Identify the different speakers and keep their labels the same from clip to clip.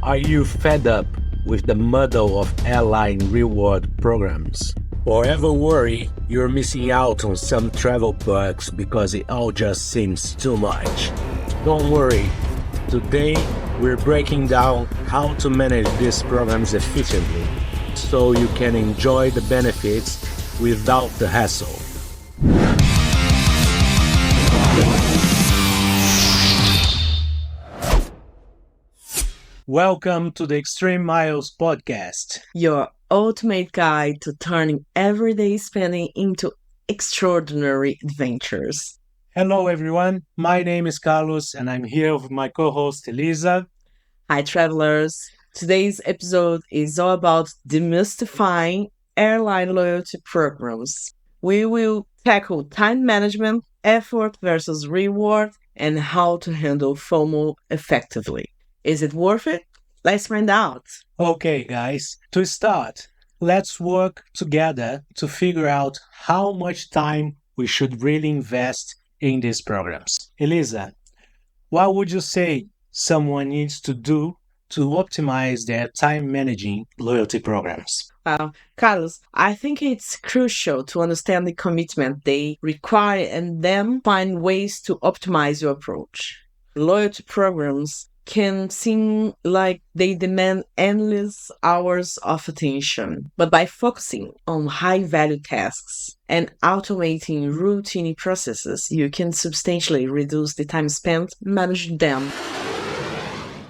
Speaker 1: Are you fed up with the muddle of airline reward programs? Or ever worry you're missing out on some travel perks because it all just seems too much? Don't worry. Today, we're breaking down how to manage these programs efficiently so you can enjoy the benefits without the hassle. Welcome to the Extreme Miles podcast,
Speaker 2: your ultimate guide to turning everyday spending into extraordinary adventures.
Speaker 1: Hello everyone, my name is Carlos and I'm here with my co-host Elisa.
Speaker 2: Hi travelers, today's episode is all about demystifying airline loyalty programs. We will tackle time management, effort versus reward, and how to handle FOMO effectively. Is it worth it? Let's find out.
Speaker 1: Okay guys, to start, let's work together to figure out how much time we should really invest in these programs. Elisa, what would you say someone needs to do to optimize their time managing loyalty programs?
Speaker 2: Carlos, I think it's crucial to understand the commitment they require and then find ways to optimize your approach. Loyalty programs can seem like they demand endless hours of attention. But by focusing on high-value tasks and automating routine processes, you can substantially reduce the time spent managing them.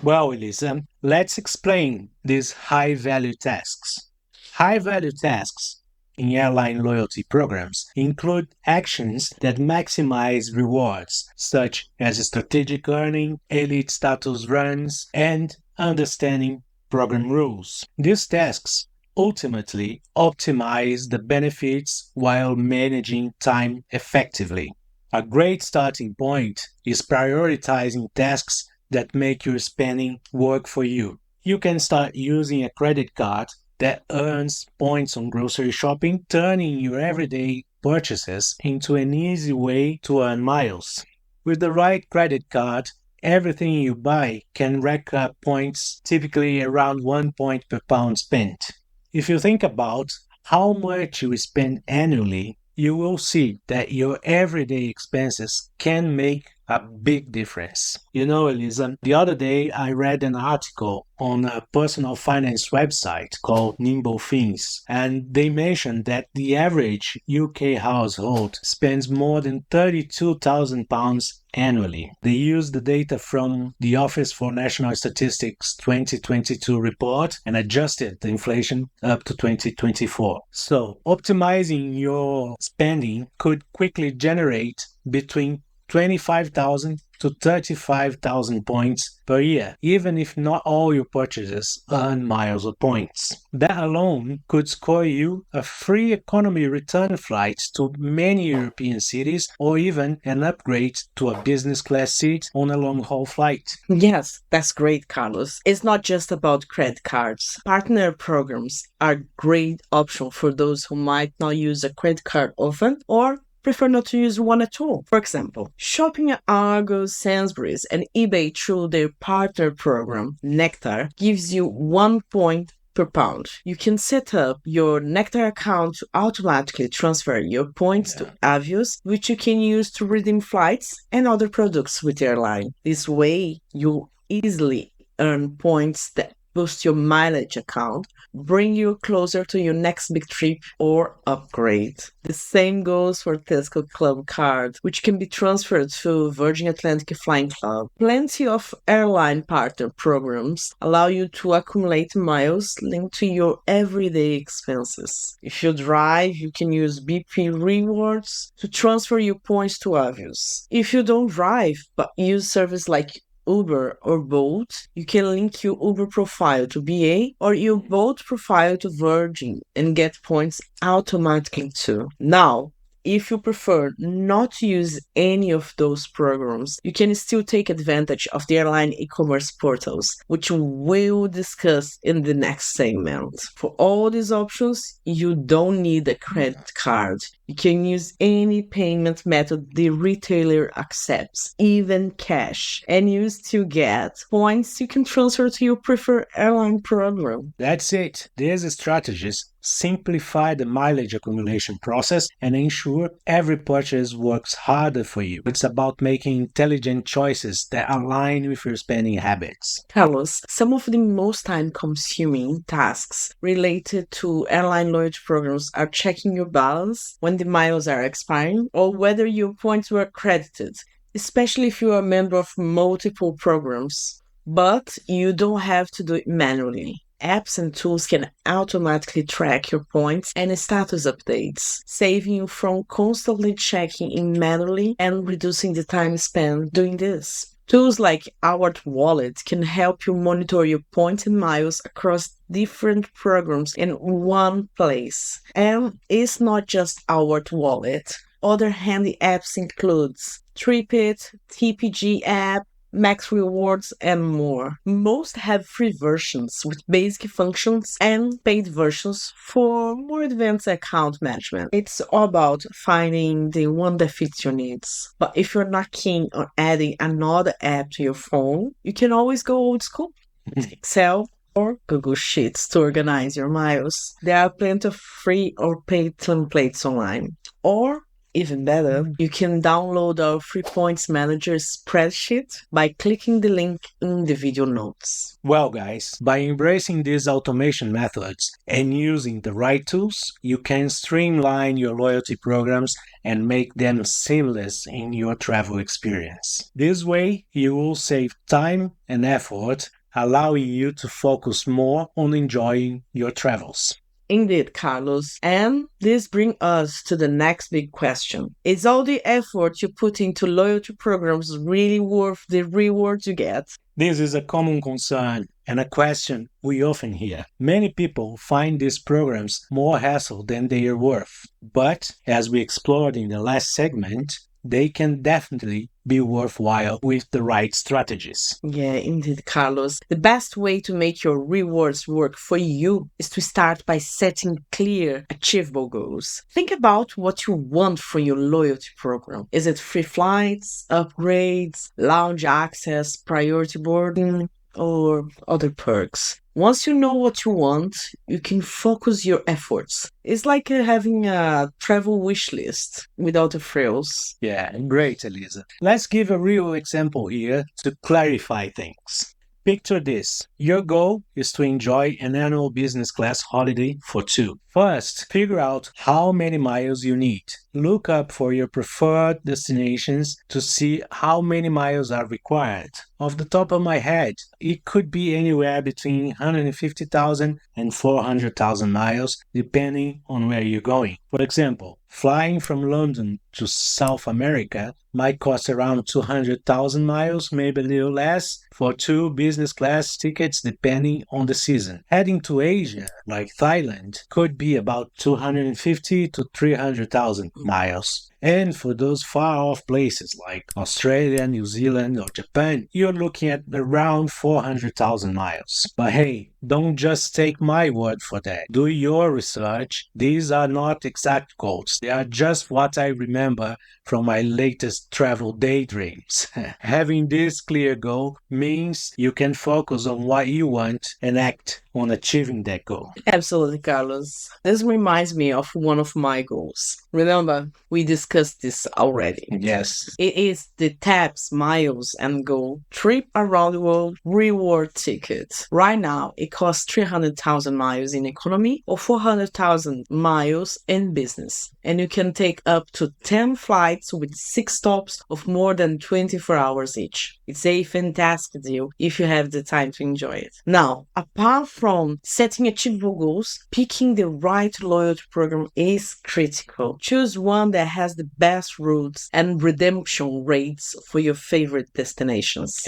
Speaker 1: Well, Elisa, let's explain these high-value tasks. High-value tasks in airline loyalty programs include actions that maximize rewards, such as strategic earning, elite status runs, and understanding program rules. These tasks ultimately optimize the benefits while managing time effectively. A great starting point is prioritizing tasks that make your spending work for you. You can start using a credit card that earns points on grocery shopping, turning your everyday purchases into an easy way to earn miles. With the right credit card, everything you buy can rack up points, typically around 1 point per pound spent. If you think about how much you spend annually, you will see that your everyday expenses can make a big difference. You know, Elisa, the other day I read an article on a personal finance website called Nimble Things, and they mentioned that the average UK household spends more than £32,000 annually. They used the data from the Office for National Statistics 2022 report and adjusted the inflation up to 2024. So, optimizing your spending could quickly generate between 25,000 to 35,000 points per year, even if not all your purchases earn miles or points. That alone could score you a free economy return flight to many European cities or even an upgrade to a business class seat on a long-haul flight.
Speaker 2: Yes, that's great, Carlos. It's not just about credit cards. Partner programs are a great option for those who might not use a credit card often or prefer not to use one at all. For example, shopping at Argos, Sainsbury's, and eBay through their partner program, Nectar, gives you 1 point per pound. You can set up your Nectar account to automatically transfer your points to Avios, which you can use to redeem flights and other products with Airline. This way, you easily earn points that boost your mileage account, bring you closer to your next big trip or upgrade. The same goes for Tesco Club Card, which can be transferred to Virgin Atlantic Flying Club. Plenty of airline partner programs allow you to accumulate miles linked to your everyday expenses. If you drive, you can use BP rewards to transfer your points to Avios. If you don't drive, but use service like Uber or Bolt, you can link your Uber profile to BA or your Bolt profile to Virgin and get points automatically too. Now, if you prefer not to use any of those programs, you can still take advantage of the airline e-commerce portals, which we'll discuss in the next segment. For all these options, you don't need a credit card. You can use any payment method the retailer accepts, even cash, and you still get points you can transfer to your preferred airline program.
Speaker 1: That's it. These strategies simplify the mileage accumulation process and ensure every purchase works harder for you. It's about making intelligent choices that align with your spending habits.
Speaker 2: Carlos, some of the most time consuming tasks related to airline loyalty programs are checking your balance when the miles are expiring or whether your points were credited, especially if you are a member of multiple programs. But you don't have to do it manually. Apps and tools can automatically track your points and status updates, saving you from constantly checking in manually and reducing the time spent doing this. Tools like our wallet can help you monitor your points and miles across different programs in one place. And it's not just our wallet. Other handy apps includes TripIt, TPG app, Max Rewards, and more. Most have free versions with basic functions and paid versions for more advanced account management. It's all about finding the one that fits your needs. But if you're not keen on adding another app to your phone, you can always go old school. Excel or Google Sheets to organize your miles. There are plenty of free or paid templates online. Or even better, you can download our Free Points Manager spreadsheet by clicking the link in the video notes.
Speaker 1: Well, guys, by embracing these automation methods and using the right tools, you can streamline your loyalty programs and make them seamless in your travel experience. This way, you will save time and effort, allowing you to focus more on enjoying your travels.
Speaker 2: Indeed, Carlos. And this brings us to the next big question. Is all the effort you put into loyalty programs really worth the rewards you get?
Speaker 1: This is a common concern and a question we often hear. Many people find these programs more hassle than they are worth. But as we explored in the last segment, they can definitely be worthwhile with the right strategies.
Speaker 2: Yeah, indeed, Carlos. The best way to make your rewards work for you is to start by setting clear, achievable goals. Think about what you want for your loyalty program. Is it free flights, upgrades, lounge access, priority boarding, or other perks? Once you know what you want, you can focus your efforts. It's like having a travel wish list without the frills.
Speaker 1: Yeah, great, Elisa. Let's give a real example here to clarify things. Picture this. Your goal is to enjoy an annual business class holiday for two. First, figure out how many miles you need. Look up for your preferred destinations to see how many miles are required. Off the top of my head, it could be anywhere between 150,000 and 400,000 miles, depending on where you're going. For example, flying from London to South America might cost around 200,000 miles, maybe a little less, for two business class tickets depending on the season. Heading to Asia, like Thailand, could be about 250 to 300,000 miles. And for those far-off places like Australia, New Zealand, or Japan, you're looking at around 400,000 miles. But hey, don't just take my word for that. Do your research. These are not exact quotes. They are just what I remember from my latest travel daydreams. Having this clear goal means you can focus on what you want and act on achieving that goal.
Speaker 2: Absolutely, Carlos. This reminds me of one of my goals. Remember, we discussed this already.
Speaker 1: Yes.
Speaker 2: It is the TAPS Miles and Go Trip Around the World Reward Ticket. Right now, it costs 300,000 miles in economy or 400,000 miles in business. And you can take up to 10 flights with 6 stops of more than 24 hours each. It's a fantastic deal if you have the time to enjoy it. Now, apart from setting achievable goals, picking the right loyalty program is critical. Choose one that has the best routes and redemption rates for your favorite destinations.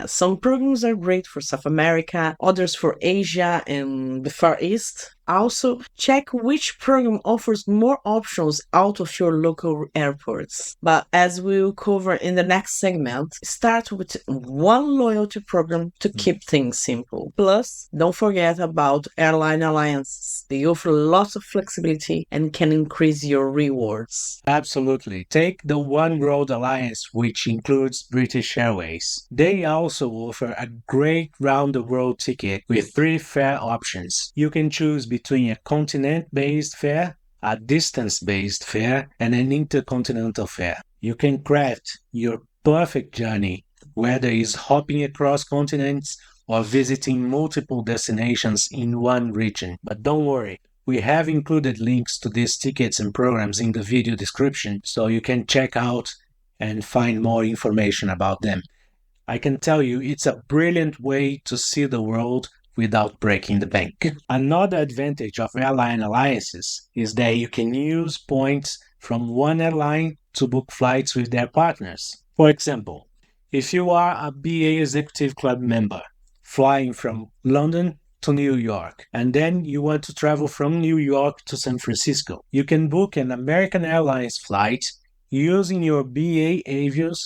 Speaker 2: Some programs are great for South America, others for Asia and the Far East. Also, check which program offers more options out of your local airports. But as we'll cover in the next segment, start with one loyalty program to keep things simple. Plus, don't forget about airline alliances. They offer lots of flexibility and can increase your rewards.
Speaker 1: Absolutely. Take the Oneworld Alliance, which includes British Airways. They also offer a great round-the-world ticket with 3 fare options. You can choose between a continent-based fare, a distance-based fare, and an intercontinental fare. You can craft your perfect journey, whether it's hopping across continents or visiting multiple destinations in one region. But don't worry, we have included links to these tickets and programs in the video description so you can check out and find more information about them. I can tell you it's a brilliant way to see the world without breaking the bank. Another advantage of airline alliances is that you can use points from one airline to book flights with their partners. For example, if you are a BA Executive Club member flying from London to New York, and then you want to travel from New York to San Francisco, you can book an American Airlines flight using your BA Avios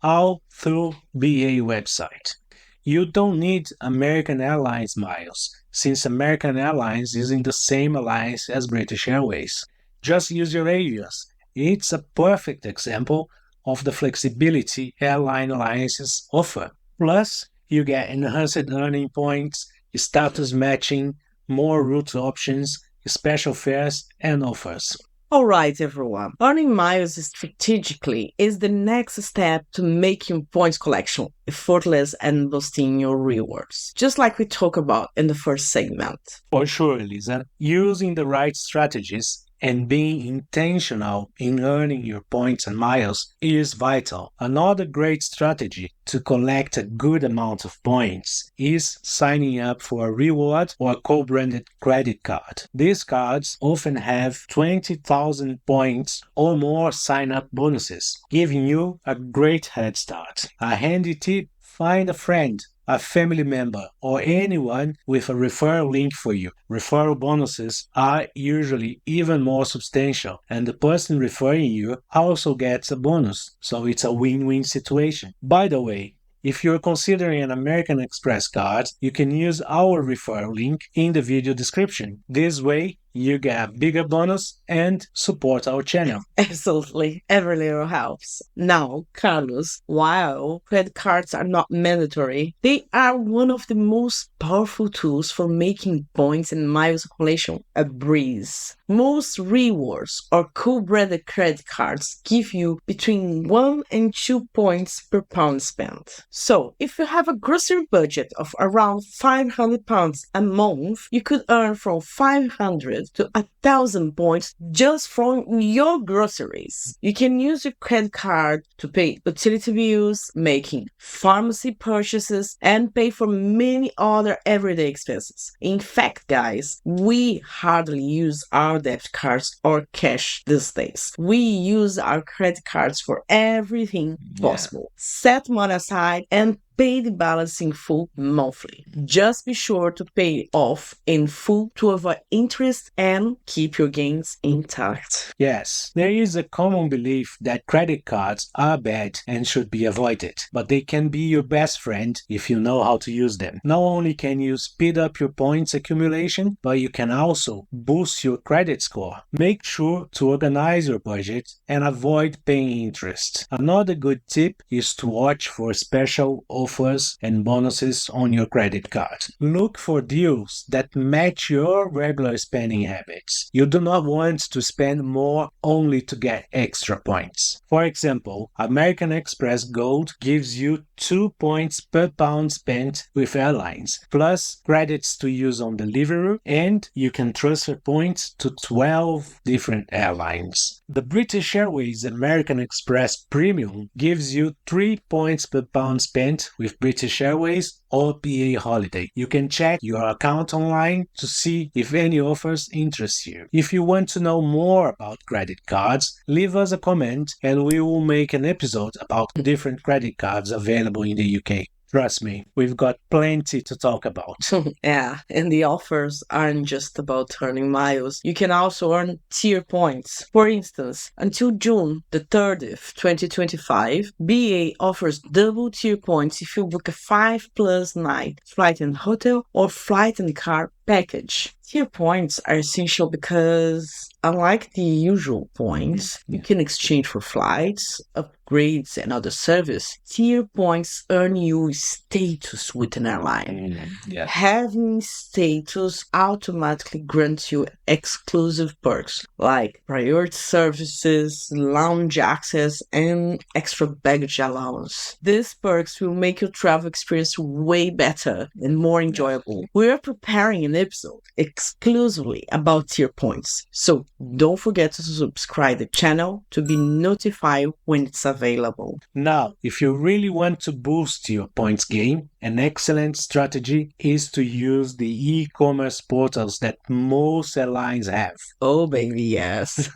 Speaker 1: all through BA website. You don't need American Airlines miles, since American Airlines is in the same alliance as British Airways. Just use your Avios. It's a perfect example of the flexibility airline alliances offer. Plus, you get enhanced earning points, status matching, more route options, special fares, and offers.
Speaker 2: All right, everyone. Earning miles strategically is the next step to making points collection effortless and boosting your rewards, just like we talked about in the first segment.
Speaker 1: For sure, Elisa, using the right strategies and being intentional in earning your points and miles is vital. Another great strategy to collect a good amount of points is signing up for a reward or co-branded credit card. These cards often have 20,000 points or more sign-up bonuses, giving you a great head start. A handy tip: find a friend, a family member, or anyone with a referral link for you. Referral bonuses are usually even more substantial, and the person referring you also gets a bonus, so it's a win-win situation. By the way, if you're considering an American Express card, you can use our referral link in the video description. This way, you get a bigger bonus and support our channel.
Speaker 2: Absolutely. Every little helps. Now, Carlos, while credit cards are not mandatory, they are one of the most powerful tools for making points and miles accumulation a breeze. Most rewards or co-branded credit cards give you between 1 and 2 points per pound spent. So, if you have a grocery budget of around £500 a month, you could earn from 500 to 1,000 points just from your groceries. You can use your credit card to pay utility bills, making pharmacy purchases, and pay for many other everyday expenses. In fact, guys, we hardly use our debit cards or cash these days. We use our credit cards for everything possible. Set money aside and pay the balance in full monthly. Just be sure to pay it off in full to avoid interest and keep your gains intact.
Speaker 1: Yes, there is a common belief that credit cards are bad and should be avoided, but they can be your best friend if you know how to use them. Not only can you speed up your points accumulation, but you can also boost your credit score. Make sure to organize your budget and avoid paying interest. Another good tip is to watch for special offers and bonuses on your credit card. Look for deals that match your regular spending habits. You do not want to spend more only to get extra points. For example, American Express Gold gives you 2 points per pound spent with airlines, plus credits to use on delivery, and you can transfer points to 12 different airlines. The British Airways American Express Premium gives you 3 points per pound spent with British Airways or BA Holiday. You can check your account online to see if any offers interest you. If you want to know more about credit cards, leave us a comment and we will make an episode about different credit cards available in the UK. Trust me, we've got plenty to talk about.
Speaker 2: Yeah, and the offers aren't just about earning miles. You can also earn tier points. For instance, until June the 30th, 2025, BA offers double tier points if you book a 5 plus night flight and hotel or flight and car package. Tier points are essential because, unlike the usual points, you can exchange for flights, upgrades, and other service. Tier points earn you status with an airline.
Speaker 1: Yeah.
Speaker 2: Having status automatically grants you exclusive perks like priority services, lounge access, and extra baggage allowance. These perks will make your travel experience way better and more enjoyable. We are preparing an episode exclusively about tier points, so don't forget to subscribe the channel to be notified when it's available.
Speaker 1: Now, if you really want to boost your points game, an excellent strategy is to use the e-commerce portals that most airlines have.
Speaker 2: Oh, baby, yes.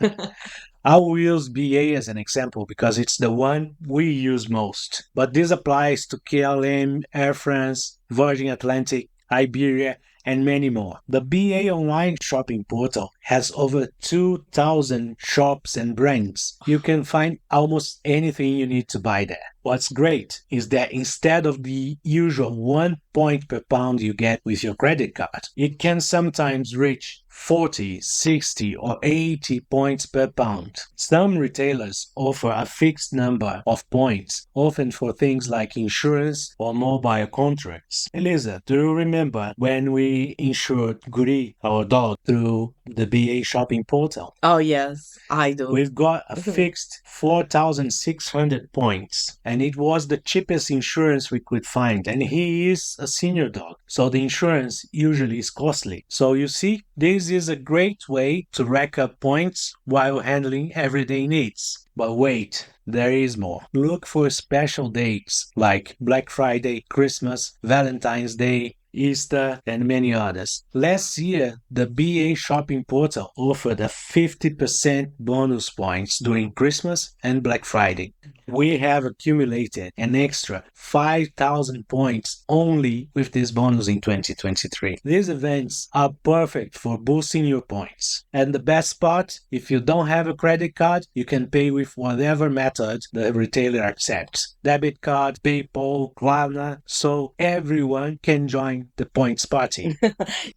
Speaker 1: I will use BA as an example because it's the one we use most. But this applies to KLM, Air France, Virgin Atlantic, Iberia, and many more. The BA online shopping portal has over 2,000 shops and brands. You can find almost anything you need to buy there. What's great is that instead of the usual 1 point per pound you get with your credit card, it can sometimes reach 40, 60, or 80 points per pound. Some retailers offer a fixed number of points, often for things like insurance or mobile contracts. Elisa, do you remember when we insured Guri, our dog, through the BA shopping portal?
Speaker 2: Oh, yes, I do.
Speaker 1: We've got a fixed 4,600 points, and it was the cheapest insurance we could find. And he is a senior dog, so the insurance usually is costly. So you see, this is a great way to rack up points while handling everyday needs. But wait, there is more. Look for special dates like Black Friday, Christmas, Valentine's Day, Easter, and many others. Last year, the BA shopping portal offered a 50% bonus points during Christmas and Black Friday. We have accumulated an extra 5,000 points only with this bonus in 2023. These events are perfect for boosting your points. And the best part, if you don't have a credit card, you can pay with whatever method the retailer accepts. Debit card, PayPal, Klarna, so everyone can join the points party.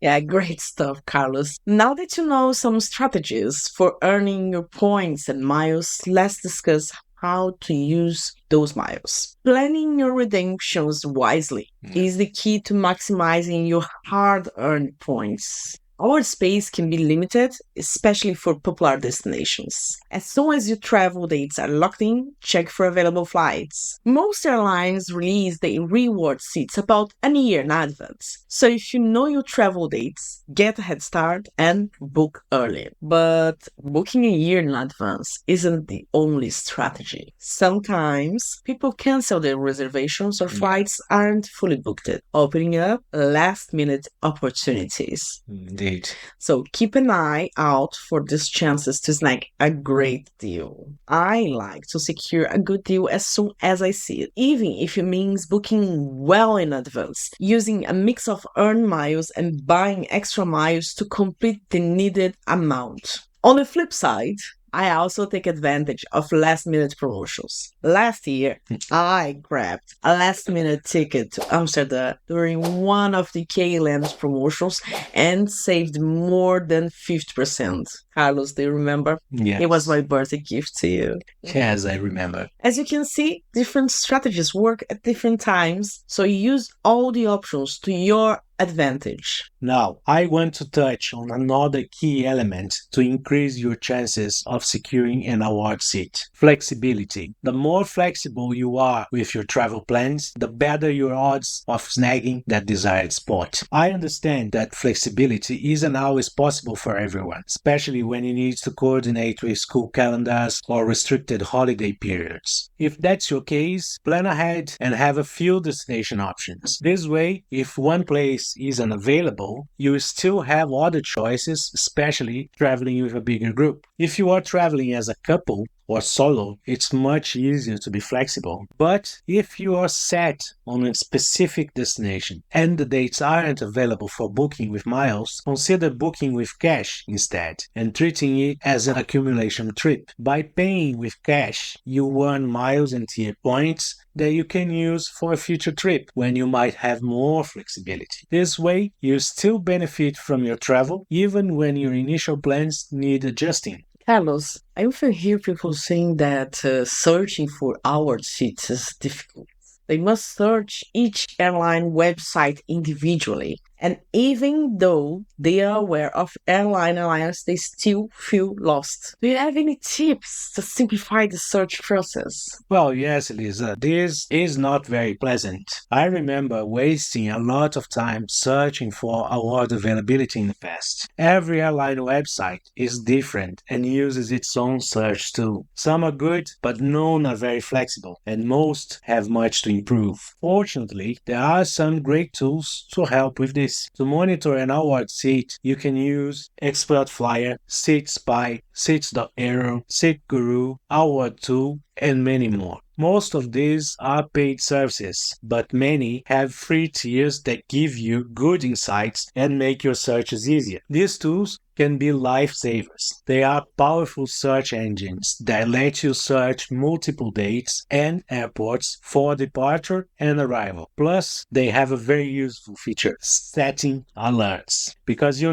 Speaker 2: Yeah, great stuff, Carlos. Now that you know some strategies for earning your points and miles, let's discuss how to use those miles. Planning your redemptions wisely is the key to maximizing your hard-earned points. Our space can be limited, especially for popular destinations. As soon as your travel dates are locked in, check for available flights. Most airlines release their reward seats about a year in advance. So if you know your travel dates, get a head start and book early. But booking a year in advance isn't the only strategy. Sometimes people cancel their reservations or flights aren't fully booked, opening up last-minute opportunities.
Speaker 1: Indeed.
Speaker 2: So keep an eye out for these chances to snag a great deal. I like to secure a good deal as soon as I see it, even if it means booking well in advance, using a mix of earned miles and buying extra miles to complete the needed amount. On the flip side, I also take advantage of last-minute promotions. Last year, I grabbed a last-minute ticket to Amsterdam during one of the KLM's promotions and saved more than 50%. Carlos, do you remember?
Speaker 1: Yes.
Speaker 2: It was my birthday gift to you.
Speaker 1: Yes, I remember.
Speaker 2: As you can see, different strategies work at different times, so use all the options to your advantage.
Speaker 1: Now, I want to touch on another key element to increase your chances of securing an award seat: flexibility. The more flexible you are with your travel plans, the better your odds of snagging that desired spot. I understand that flexibility isn't always possible for everyone, especially when you need to coordinate with school calendars or restricted holiday periods. If that's your case, plan ahead and have a few destination options. This way, if one place isn't available, you still have other choices, especially traveling with a bigger group. If you are traveling as a couple or solo, it's much easier to be flexible. But if you are set on a specific destination and the dates aren't available for booking with miles, consider booking with cash instead and treating it as an accumulation trip. By paying with cash, you earn miles and tier points that you can use for a future trip when you might have more flexibility. This way, you still benefit from your travel even when your initial plans need adjusting.
Speaker 2: Carlos, I often hear people saying that searching for our seats is difficult. They must search each airline website individually. And even though they are aware of airline alliance, they still feel lost. Do you have any tips to simplify the search process?
Speaker 1: Well, yes, Lisa, this is not very pleasant. I remember wasting a lot of time searching for award availability in the past. Every airline website is different and uses its own search tool. Some are good, but none are very flexible, and most have much to improve. Fortunately, there are some great tools to help with this. To monitor an award seat, you can use Expert Flyer, Seat Spy, Seats.aero, Seat Guru, Award Tool, and many more. Most of these are paid services, but many have free tiers that give you good insights and make your searches easier. These tools can be lifesavers. They are powerful search engines that let you search multiple dates and airports for departure and arrival. Plus, they have a very useful feature, setting alerts. Because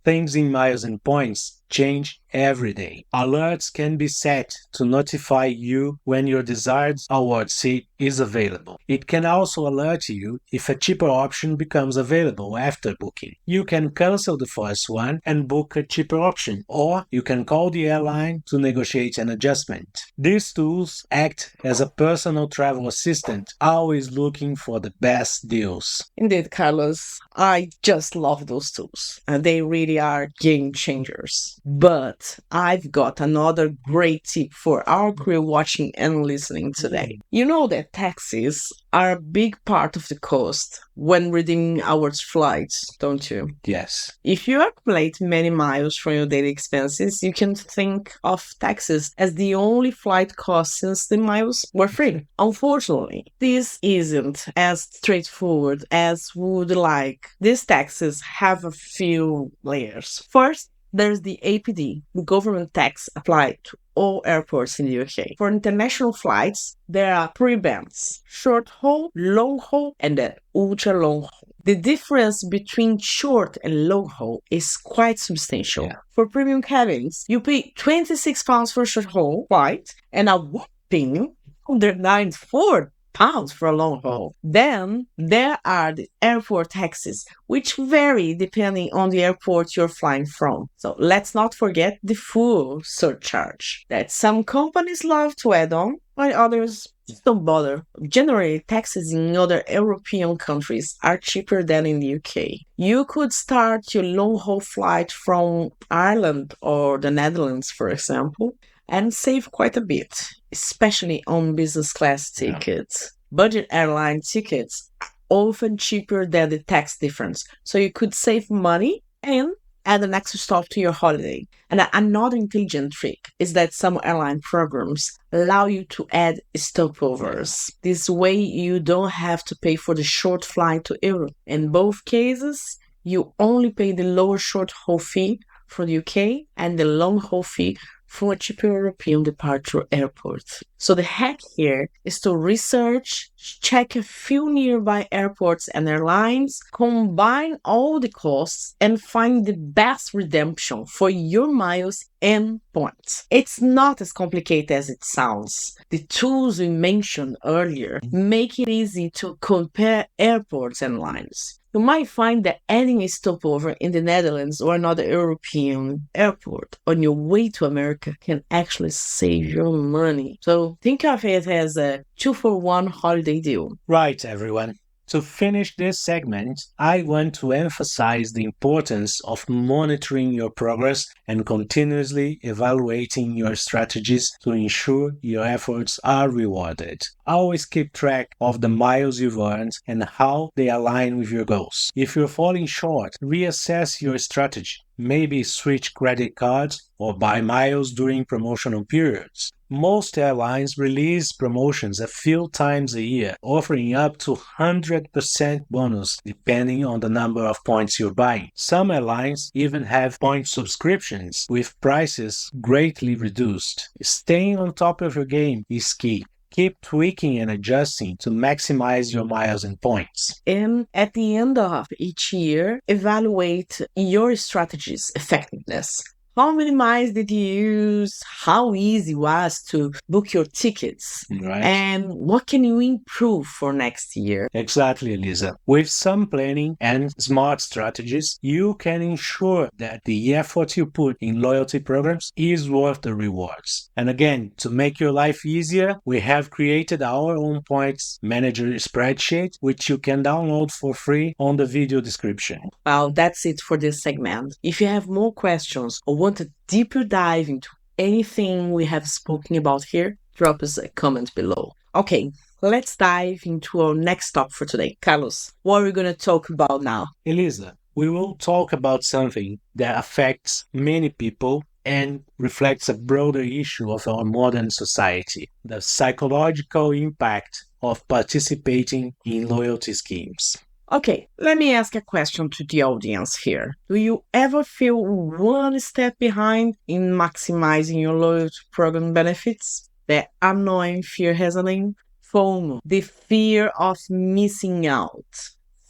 Speaker 1: things in miles and points change every day. Alerts can be set to notify you when your desired award seat is available. It can also alert you if a cheaper option becomes available after booking. You can cancel the first one and book a cheaper option, or you can call the airline to negotiate an adjustment. These tools act as a personal travel assistant, always looking for the best deals.
Speaker 2: Indeed, Carlos, I just love those tools. And they really are game changers. But I've got another great tip for our crew watching and listening today. You know that taxis are a big part of the cost when redeeming our flights, don't you?
Speaker 1: Yes.
Speaker 2: If you accumulate many miles from your daily expenses, you can think of taxes as the only flight cost since the miles were free. Unfortunately, this isn't as straightforward as we would like. These taxes have a few layers. First, there's the APD, the government tax applied to all airports in the UK. For international flights, there are three bands: short haul, long haul, and then ultra long haul. The difference between short and long haul is quite substantial.
Speaker 1: Yeah.
Speaker 2: For premium cabins, you pay £26 for a short haul flight and a whopping £194 for a long haul. Then there are the airport taxes, which vary depending on the airport you're flying from. So let's not forget the fuel surcharge that some companies love to add on, while others don't bother. Generally, taxes in other European countries are cheaper than in the UK. You could start your long-haul flight from Ireland or the Netherlands, for example, and save quite a bit, especially on business class tickets. Budget airline tickets are often cheaper than the tax difference, so you could save money and add an extra stop to your holiday. And another intelligent trick is that some airline programs allow you to add stopovers. This way, you don't have to pay for the short flight to Europe. In both cases, you only pay the lower short haul fee for the UK and the long haul fee from a cheaper European departure airport. So the hack here is to research, check a few nearby airports and airlines, combine all the costs, and find the best redemption for your miles and points. It's not as complicated as it sounds. The tools we mentioned earlier make it easy to compare airports and lines. You might find that adding a stopover in the Netherlands or another European airport on your way to America can actually save you money. So think of it as a 2-for-1 holiday deal.
Speaker 1: Right, everyone. To finish this segment, I want to emphasize the importance of monitoring your progress and continuously evaluating your strategies to ensure your efforts are rewarded. Always keep track of the miles you've earned and how they align with your goals. If you're falling short, reassess your strategy. Maybe switch credit cards or buy miles during promotional periods. Most airlines release promotions a few times a year, offering up to 100% bonus depending on the number of points you're buying. Some airlines even have point subscriptions with prices greatly reduced. Staying on top of your game is key. Keep tweaking and adjusting to maximize your miles and points.
Speaker 2: And at the end of each year, evaluate your strategy's effectiveness. How many miles did you use? How easy was to book your tickets?
Speaker 1: Right?
Speaker 2: And what can you improve for next year?
Speaker 1: Exactly, Elisa. With some planning and smart strategies, you can ensure that the effort you put in loyalty programs is worth the rewards. And again, to make your life easier, we have created our own points manager spreadsheet, which you can download for free on the video description.
Speaker 2: Well, that's it for this segment. If you have more questions or want a deeper dive into anything we have spoken about here, drop us a comment below. Okay, let's dive into our next stop for today. Carlos, what are we going to talk about now?
Speaker 1: Elisa, we will talk about something that affects many people and reflects a broader issue of our modern society, the psychological impact of participating in loyalty schemes.
Speaker 2: Okay, let me ask a question to the audience here. Do you ever feel one step behind in maximizing your loyalty program benefits? The annoying fear has a name: FOMO, the fear of missing out.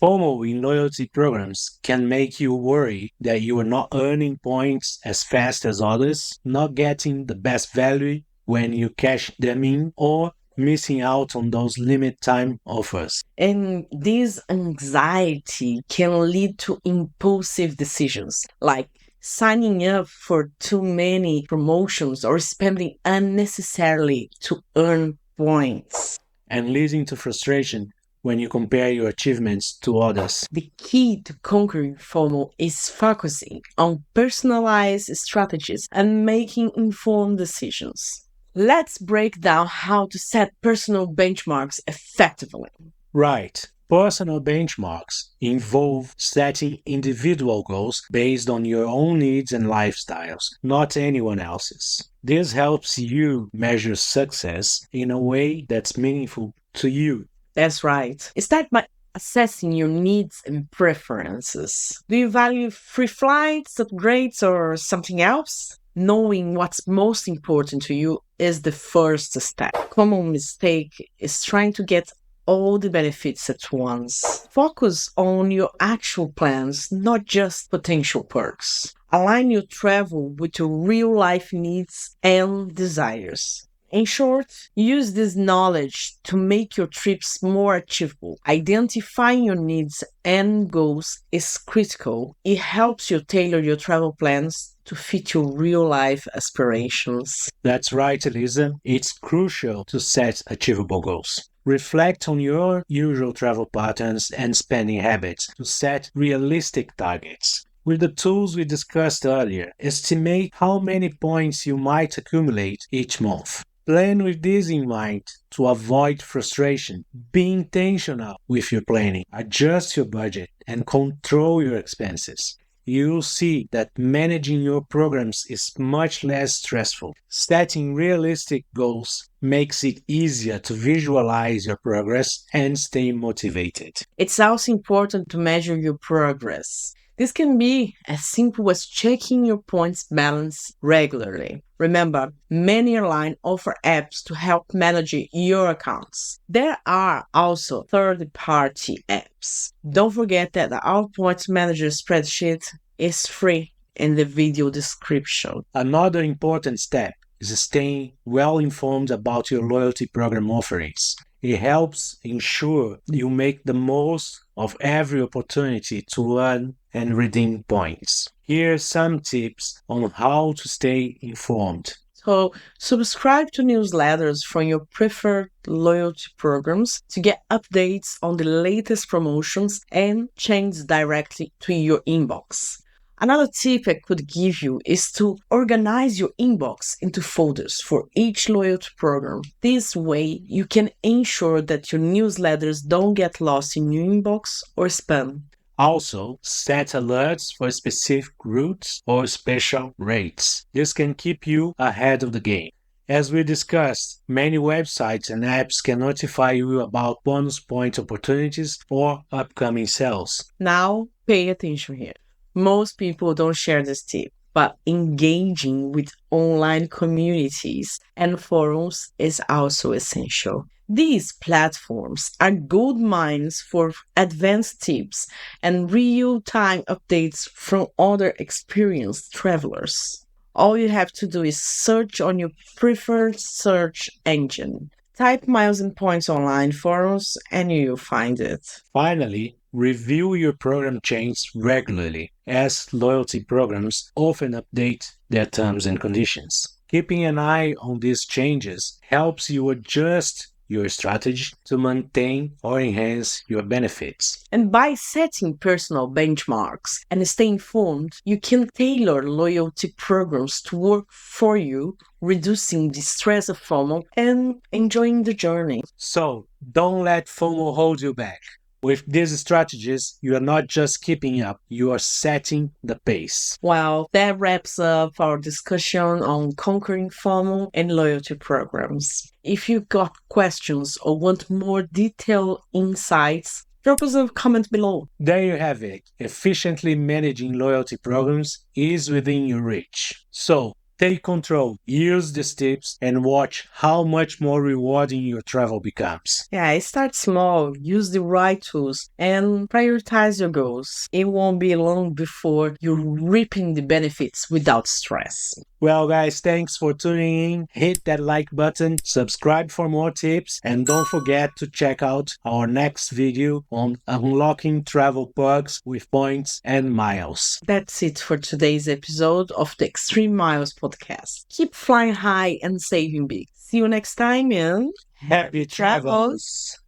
Speaker 1: FOMO in loyalty programs can make you worry that you are not earning points as fast as others, not getting the best value when you cash them in, or missing out on those limit time offers.
Speaker 2: And this anxiety can lead to impulsive decisions like signing up for too many promotions or spending unnecessarily to earn points.
Speaker 1: And leading to frustration when you compare your achievements to others.
Speaker 2: The key to conquering FOMO is focusing on personalized strategies and making informed decisions. Let's break down how to set personal benchmarks effectively.
Speaker 1: Right. Personal benchmarks involve setting individual goals based on your own needs and lifestyles, not anyone else's. This helps you measure success in a way that's meaningful to you.
Speaker 2: That's right. Start by assessing your needs and preferences. Do you value free flights, upgrades, or something else? Knowing what's most important to you is the first step. Common mistake is trying to get all the benefits at once. Focus on your actual plans, not just potential perks. Align your travel with your real life needs and desires. In short, use this knowledge to make your trips more achievable. Identifying your needs and goals is critical. It helps you tailor your travel plans to fit your real life aspirations.
Speaker 1: That's right, Elisa. It's crucial to set achievable goals. Reflect on your usual travel patterns and spending habits to set realistic targets. With the tools we discussed earlier, estimate how many points you might accumulate each month. Plan with this in mind to avoid frustration. Be intentional with your planning. Adjust your budget and control your expenses. You'll see that managing your programs is much less stressful. Setting realistic goals makes it easier to visualize your progress and stay motivated.
Speaker 2: It's also important to measure your progress. This can be as simple as checking your points balance regularly. Remember, many airlines offer apps to help manage your accounts. There are also third-party apps. Don't forget that our points manager spreadsheet is free in the video description.
Speaker 1: Another important step is staying well informed about your loyalty program offerings. It helps ensure you make the most of every opportunity to earn and redeem points. Here are some tips on how to stay informed.
Speaker 2: So, subscribe to newsletters from your preferred loyalty programs to get updates on the latest promotions and changes directly to your inbox. Another tip I could give you is to organize your inbox into folders for each loyalty program. This way, you can ensure that your newsletters don't get lost in your inbox or spam.
Speaker 1: Also, set alerts for specific routes or special rates. This can keep you ahead of the game. As we discussed, many websites and apps can notify you about bonus point opportunities or upcoming sales.
Speaker 2: Now, pay attention here. Most people don't share this tip, but engaging with online communities and forums is also essential. These platforms are gold mines for advanced tips and real time updates from other experienced travelers. All you have to do is search on your preferred search engine. Type miles and points online forums and you'll find it.
Speaker 1: Finally, review your program changes regularly, as loyalty programs often update their terms and conditions. Keeping an eye on these changes helps you adjust your strategy to maintain or enhance your benefits.
Speaker 2: And by setting personal benchmarks and staying informed, you can tailor loyalty programs to work for you, reducing the stress of FOMO and enjoying the journey.
Speaker 1: So, don't let FOMO hold you back. With these strategies, you are not just keeping up, you are setting the pace.
Speaker 2: Well, that wraps up our discussion on conquering FOMO and loyalty programs. If you got questions or want more detailed insights, drop us a comment below.
Speaker 1: There you have it. Efficiently managing loyalty programs is within your reach. So, take control, use these tips, and watch how much more rewarding your travel becomes.
Speaker 2: Yeah, start small, use the right tools, and prioritize your goals. It won't be long before you're reaping the benefits without stress.
Speaker 1: Well, guys, thanks for tuning in. Hit that like button, subscribe for more tips, and don't forget to check out our next video on unlocking travel perks with points and miles.
Speaker 2: That's it for today's episode of the Extreme Miles podcast. Keep flying high and saving big. See you next time and
Speaker 1: Happy travels!